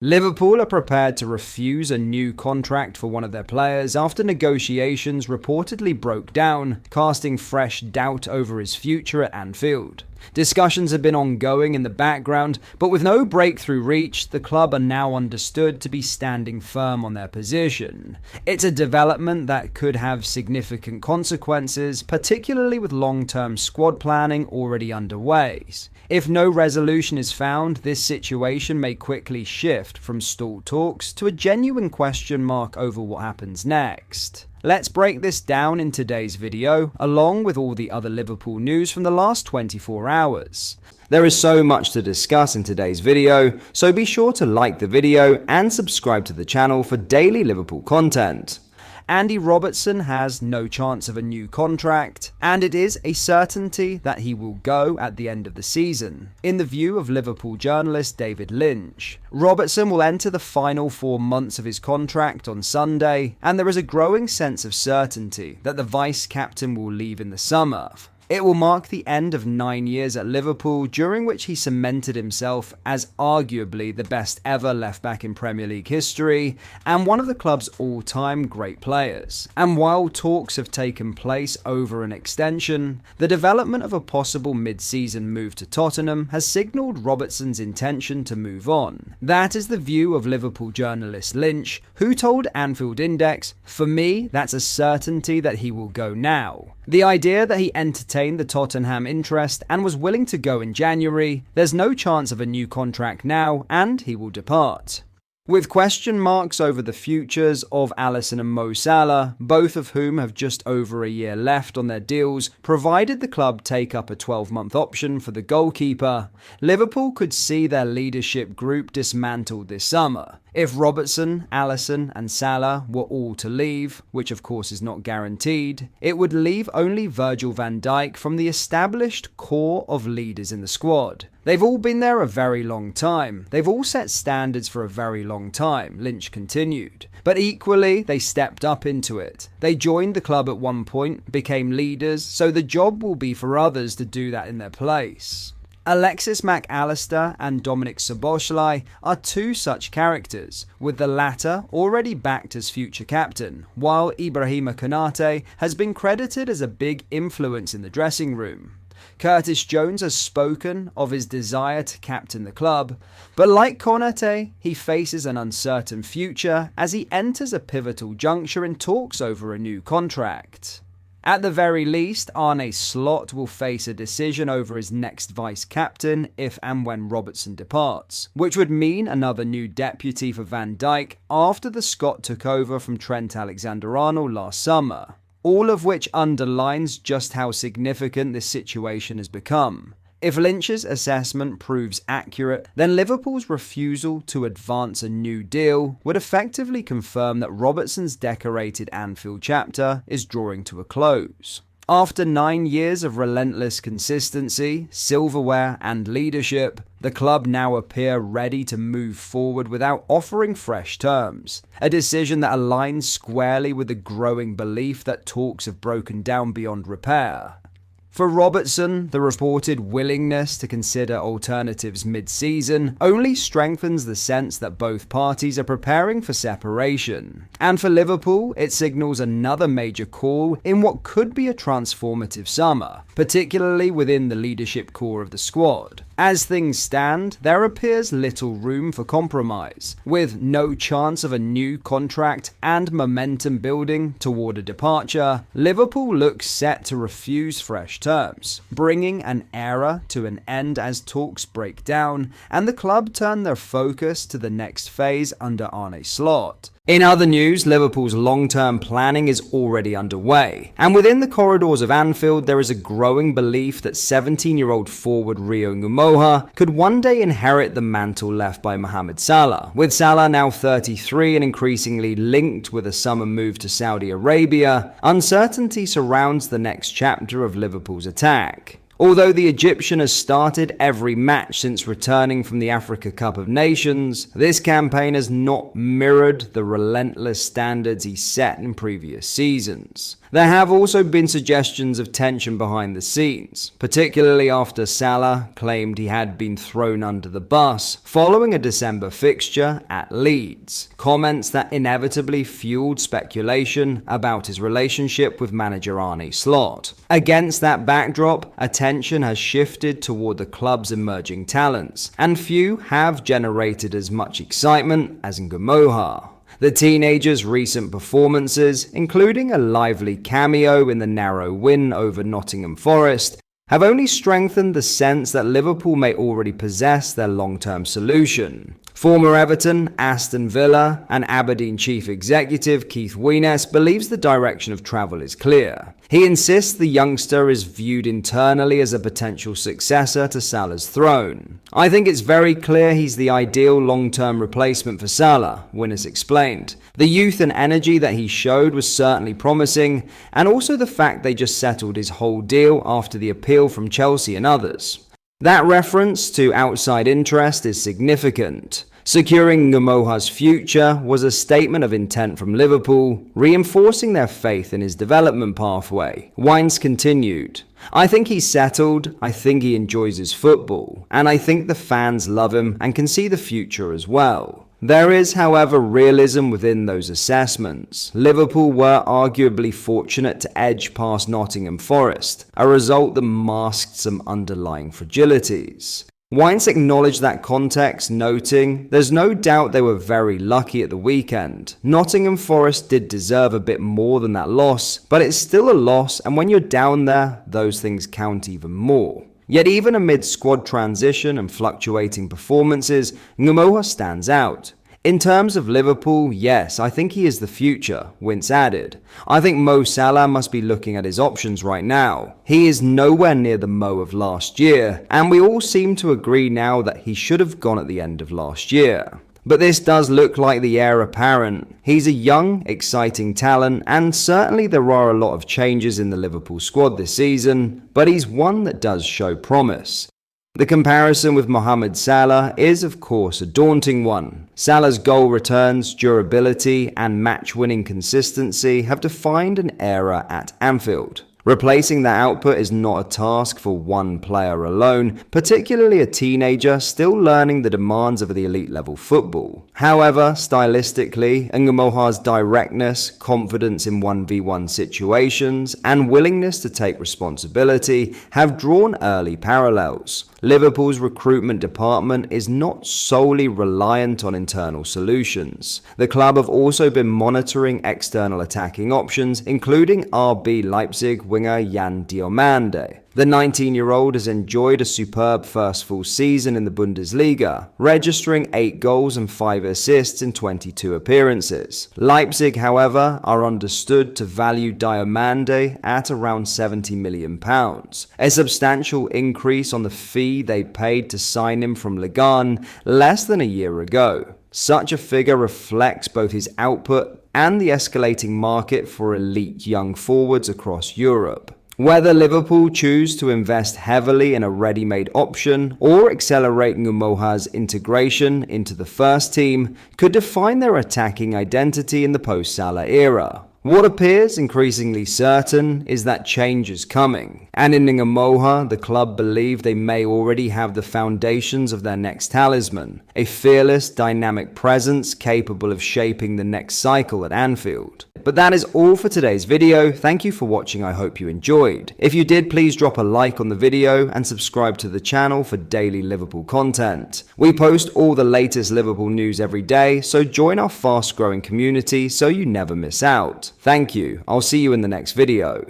Liverpool are prepared to refuse a new contract for one of their players after negotiations reportedly broke down, casting fresh doubt over his future at Anfield. Discussions have been ongoing in the background, but with no breakthrough reached, the club are now understood to be standing firm on their position. It's a development that could have significant consequences, particularly with long-term squad planning already underway. If no resolution is found, this situation may quickly shift from stalled talks to a genuine question mark over what happens next. Let's break this down in today's video, along with all the other Liverpool news from the last 24 hours. There is so much to discuss in today's video, so be sure to like the video and subscribe to the channel for daily Liverpool content. Andy Robertson has no chance of a new contract, and it is a certainty that he will go at the end of the season. In the view of Liverpool journalist David Lynch, Robertson will enter the final 4 months of his contract on Sunday, and there is a growing sense of certainty that the vice-captain will leave in the summer. It will mark the end of 9 years at Liverpool, during which he cemented himself as arguably the best ever left-back in Premier League history and one of the club's all-time great players. And while talks have taken place over an extension, the development of a possible mid-season move to Tottenham has signalled Robertson's intention to move on. That is the view of Liverpool journalist Lynch, who told Anfield Index, "For me, that's a certainty that he will go now. The idea that he entertained the Tottenham interest and was willing to go in January, there's no chance of a new contract now, and he will depart." With question marks over the futures of Alisson and Mo Salah, both of whom have just over a year left on their deals, provided the club take up a 12-month option for the goalkeeper, Liverpool could see their leadership group dismantled this summer. If Robertson, Alisson and Salah were all to leave, which of course is not guaranteed, it would leave only Virgil van Dijk from the established core of leaders in the squad. They've all been there a very long time. They've all set standards for a very long time, Lynch continued. But equally, they stepped up into it. They joined the club at one point, became leaders, so the job will be for others to do that in their place. Alexis Mac Allister and Dominic Szoboszlai are two such characters, with the latter already backed as future captain, while Ibrahima Konate has been credited as a big influence in the dressing room. Curtis Jones has spoken of his desire to captain the club, but like Konate, he faces an uncertain future as he enters a pivotal juncture in talks over a new contract. At the very least, Arne Slot will face a decision over his next vice-captain if and when Robertson departs, which would mean another new deputy for Van Dijk after the Scot took over from Trent Alexander-Arnold last summer. All of which underlines just how significant this situation has become. If Lynch's assessment proves accurate, then Liverpool's refusal to advance a new deal would effectively confirm that Robertson's decorated Anfield chapter is drawing to a close. After 9 years of relentless consistency, silverware and leadership, the club now appear ready to move forward without offering fresh terms, a decision that aligns squarely with the growing belief that talks have broken down beyond repair. For Robertson, the reported willingness to consider alternatives mid-season only strengthens the sense that both parties are preparing for separation. And for Liverpool, it signals another major call in what could be a transformative summer, particularly within the leadership core of the squad. As things stand, there appears little room for compromise, with no chance of a new contract and momentum building toward a departure. Liverpool looks set to refuse fresh terms, bringing an era to an end as talks break down and the club turn their focus to the next phase under Arne Slot. In other news, Liverpool's long-term planning is already underway, and within the corridors of Anfield there is a growing belief that 17-year-old forward Rio Ngumoha could one day inherit the mantle left by Mohamed Salah. With Salah now 33 and increasingly linked with a summer move to Saudi Arabia, uncertainty surrounds the next chapter of Liverpool's attack. Although the Egyptian has started every match since returning from the Africa Cup of Nations, this campaign has not mirrored the relentless standards he set in previous seasons. There have also been suggestions of tension behind the scenes, particularly after Salah claimed he had been thrown under the bus following a December fixture at Leeds, comments that inevitably fueled speculation about his relationship with manager Arne Slot. Against that backdrop, attention has shifted toward the club's emerging talents, and few have generated as much excitement as ynwa. The teenager's recent performances, including a lively cameo in the narrow win over Nottingham Forest, have only strengthened the sense that Liverpool may already possess their long-term solution. Former Everton, Aston Villa, and Aberdeen chief executive Keith Weines believes the direction of travel is clear. He insists the youngster is viewed internally as a potential successor to Salah's throne. "I think it's very clear he's the ideal long-term replacement for Salah," Weines explained. "The youth and energy that he showed was certainly promising, and also the fact they just settled his whole deal after the appeal from Chelsea and others." That reference to outside interest is significant. Securing ynwa's future was a statement of intent from Liverpool, reinforcing their faith in his development pathway. Weines continued, "I think he's settled, I think he enjoys his football, and I think the fans love him and can see the future as well." There is, however, realism within those assessments. Liverpool were arguably fortunate to edge past Nottingham Forest, a result that masked some underlying fragilities. Weines acknowledged that context, noting, "There's no doubt they were very lucky at the weekend. Nottingham Forest did deserve a bit more than that loss, but it's still a loss, and when you're down there, those things count even more." Yet even amid squad transition and fluctuating performances, ynwa stands out. "In terms of Liverpool, yes, I think he is the future," Weines added. "I think Mo Salah must be looking at his options right now. He is nowhere near the Mo of last year, and we all seem to agree now that he should have gone at the end of last year. But this does look like the heir apparent. He's a young, exciting talent, and certainly there are a lot of changes in the Liverpool squad this season, but he's one that does show promise." The comparison with Mohamed Salah is, of course, a daunting one. Salah's goal returns, durability, and match-winning consistency have defined an era at Anfield. Replacing that output is not a task for one player alone, particularly a teenager still learning the demands of the elite level football. However, stylistically, ynwa's directness, confidence in 1v1 situations, and willingness to take responsibility have drawn early parallels. Liverpool's recruitment department is not solely reliant on internal solutions. The club have also been monitoring external attacking options, including RB Leipzig winger Yan Diomande. The 19-year-old has enjoyed a superb first full season in the Bundesliga, registering 8 goals and 5 assists in 22 appearances. Leipzig, however, are understood to value Diomande at around £70 million, a substantial increase on the fee they paid to sign him from Ligan less than a year ago. Such a figure reflects both his output and the escalating market for elite young forwards across Europe. Whether Liverpool choose to invest heavily in a ready-made option or accelerate ynwa's integration into the first team could define their attacking identity in the post-Salah era. What appears increasingly certain is that change is coming, and in ynwa, the club believe they may already have the foundations of their next talisman, a fearless, dynamic presence capable of shaping the next cycle at Anfield. But that is all for today's video. Thank you for watching, I hope you enjoyed. If you did, please drop a like on the video and subscribe to the channel for daily Liverpool content. We post all the latest Liverpool news every day, so join our fast growing community so you never miss out. Thank you, I'll see you in the next video.